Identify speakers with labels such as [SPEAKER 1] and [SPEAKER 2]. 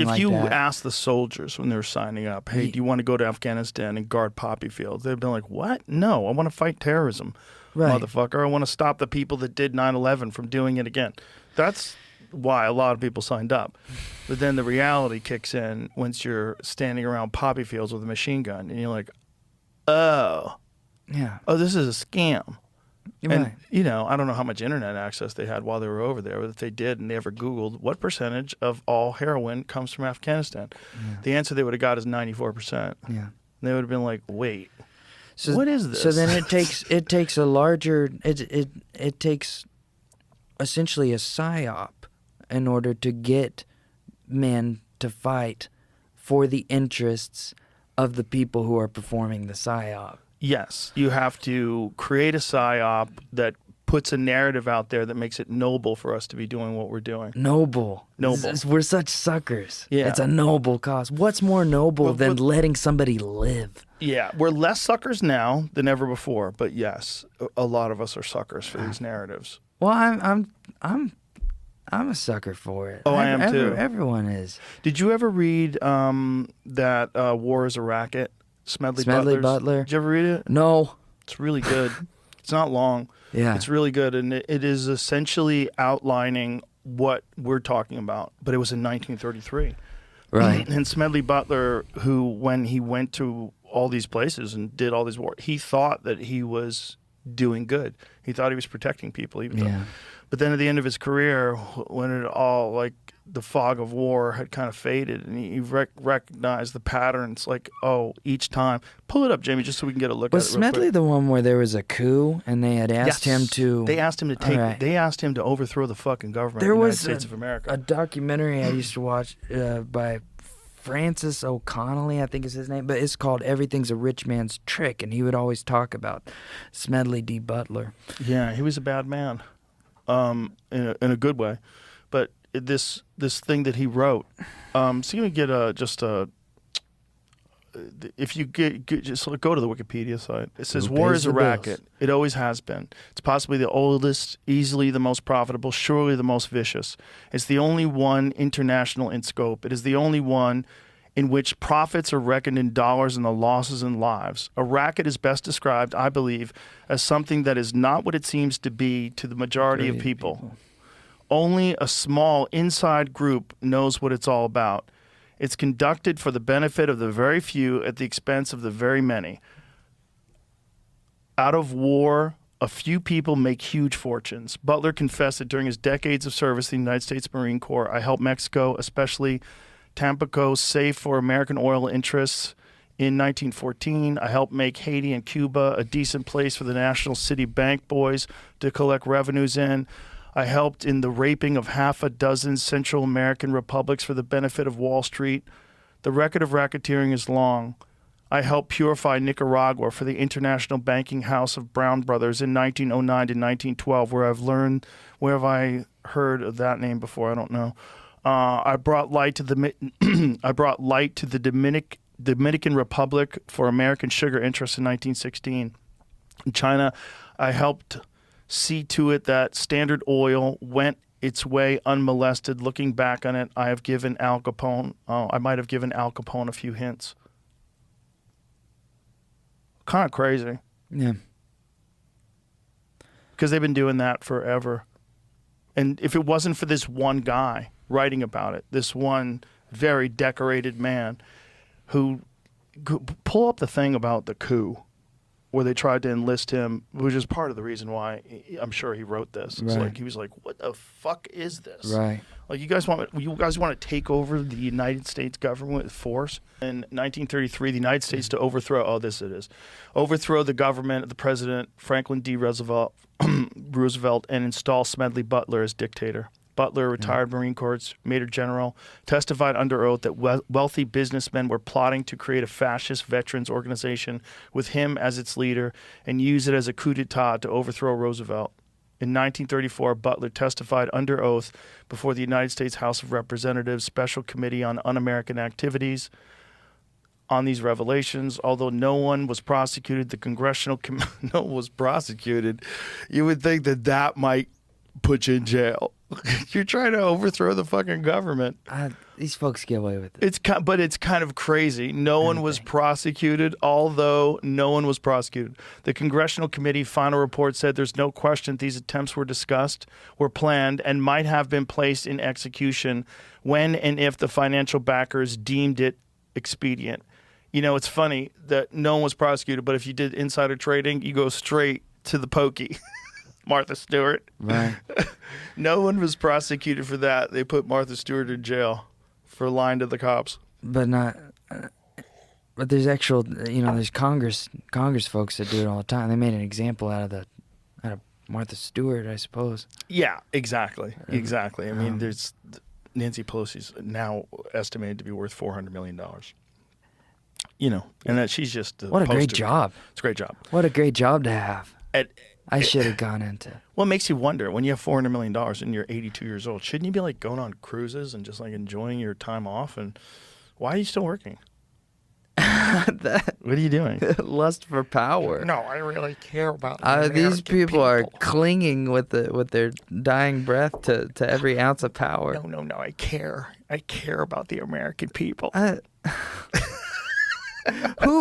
[SPEAKER 1] something like that.
[SPEAKER 2] If you ask the soldiers when they were signing up, hey, do you want to go to Afghanistan and guard poppy fields? They'd been like, what? No, I want to fight terrorism, motherfucker. I want to stop the people that did 9/11 from doing it again. That's why a lot of people signed up. But then the reality kicks in once you're standing around poppy fields with a machine gun, and you're like, oh, this is a scam. And, you know, I don't know how much internet access they had while they were over there, but if they did and they ever Googled what percentage of all heroin comes from Afghanistan, the answer they would have got is 94%. Yeah. And they would have been like, wait, what is this?
[SPEAKER 1] So then it takes a larger, it takes essentially a psyop in order to get men to fight for the interests of the people who are performing the psyop.
[SPEAKER 2] Yes, you have to create a psyop that puts a narrative out there that makes it noble for us to be doing what we're doing.
[SPEAKER 1] Noble. We're such suckers. Yeah. It's a noble cause. What's more noble than letting somebody live?
[SPEAKER 2] Yeah, we're less suckers now than ever before, but yes, a lot of us are suckers for these narratives.
[SPEAKER 1] Well, I'm a sucker for it.
[SPEAKER 2] Oh, I am too.
[SPEAKER 1] Everyone is.
[SPEAKER 2] Did you ever read that War is a Racket? Smedley
[SPEAKER 1] Butler.
[SPEAKER 2] Did you ever read it?
[SPEAKER 1] No.
[SPEAKER 2] It's really good. It's not long.
[SPEAKER 1] Yeah.
[SPEAKER 2] It's really good, and it is essentially outlining what we're talking about, but it was in 1933.
[SPEAKER 1] Right.
[SPEAKER 2] And Smedley Butler, who when he went to all these places and did all these wars, he thought that he was doing good. He thought he was protecting people. But then at the end of his career, when it all, like, the fog of war had kind of faded, and he recognized the patterns, like, oh, each time. Pull it up, Jamie, just so we can get a look at it.
[SPEAKER 1] Was Smedley the one where there was a coup, and they had asked him to...
[SPEAKER 2] They asked him to take... They asked him to overthrow the fucking government of the United States of America.
[SPEAKER 1] A documentary I used to watch by Francis O'Connelly, I think is his name, but it's called Everything's a Rich Man's Trick, and he would always talk about Smedley D. Butler.
[SPEAKER 2] Yeah, he was a bad man, in a good way. But this thing that he wrote, so you can get if you just go to the Wikipedia site. It says war is a racket. It always has been. It's possibly the oldest, easily the most profitable, surely the most vicious. It's the only one international in scope. It is the only one in which profits are reckoned in dollars and the losses in lives. A racket is best described, I believe, as something that is not what it seems to be to the majority of people. Only a small inside group knows what it's all about. It's conducted for the benefit of the very few at the expense of the very many. Out of war, a few people make huge fortunes. Butler confessed that during his decades of service in the United States Marine Corps, I helped Mexico, especially Tampico, save for American oil interests. In 1914, I helped make Haiti and Cuba a decent place for the National City Bank boys to collect revenues in. I helped in the raping of half a dozen Central American republics for the benefit of Wall Street. The record of racketeering is long. I helped purify Nicaragua for the International Banking House of Brown Brothers in 1909 to 1912, where have I heard of that name before? I don't know. I brought light to the Dominican Republic for American sugar interests in 1916. In China, I helped see to it that Standard Oil went its way unmolested. Looking back on it, I might have given Al Capone a few hints. Kind of crazy.
[SPEAKER 1] Yeah.
[SPEAKER 2] Because they've been doing that forever. And if it wasn't for this one guy writing about it, this one very decorated man who pull up the thing about the coup where they tried to enlist him, which is part of the reason why I'm sure he wrote this. It's like he was like, "What the fuck is this?"
[SPEAKER 1] Right.
[SPEAKER 2] Like, you guys want to take over the United States government with force? In 1933, the United States to overthrow the government of the President Franklin D. Roosevelt and install Smedley Butler as dictator. Butler, retired Marine Corps Major General, testified under oath that wealthy businessmen were plotting to create a fascist veterans organization with him as its leader and use it as a coup d'etat to overthrow Roosevelt. In 1934, Butler testified under oath before the United States House of Representatives Special Committee on Un-American Activities on these revelations. Although no one was prosecuted, the Congressional no one was prosecuted. You would think that might put you in jail. You're trying to overthrow the fucking government.
[SPEAKER 1] These folks get away with it.
[SPEAKER 2] But it's kind of crazy. No one was prosecuted, although no one was prosecuted. The Congressional Committee final report said there's no question these attempts were discussed, were planned, and might have been placed in execution when and if the financial backers deemed it expedient. You know, it's funny that no one was prosecuted, but if you did insider trading, you go straight to the pokey. Martha Stewart.
[SPEAKER 1] Right.
[SPEAKER 2] No one was prosecuted for that. They put Martha Stewart in jail for lying to the cops.
[SPEAKER 1] But not. But there's actual, there's Congress folks that do it all the time. They made an example out of Martha Stewart, I suppose.
[SPEAKER 2] Yeah, exactly. Exactly. I mean, there's Nancy Pelosi's now estimated to be worth $400 million. And that she's just
[SPEAKER 1] what a great job.
[SPEAKER 2] It's a great job.
[SPEAKER 1] What a great job to have. I should have gone into.
[SPEAKER 2] What makes you wonder when you have $400 million and you're 82 years old? Shouldn't you be like going on cruises and just like enjoying your time off? And why are you still working? What are you doing?
[SPEAKER 1] Lust for power.
[SPEAKER 2] No, I really care about
[SPEAKER 1] these people are clinging with their dying breath to every ounce of power.
[SPEAKER 2] No, I care. I care about the American people.
[SPEAKER 1] Who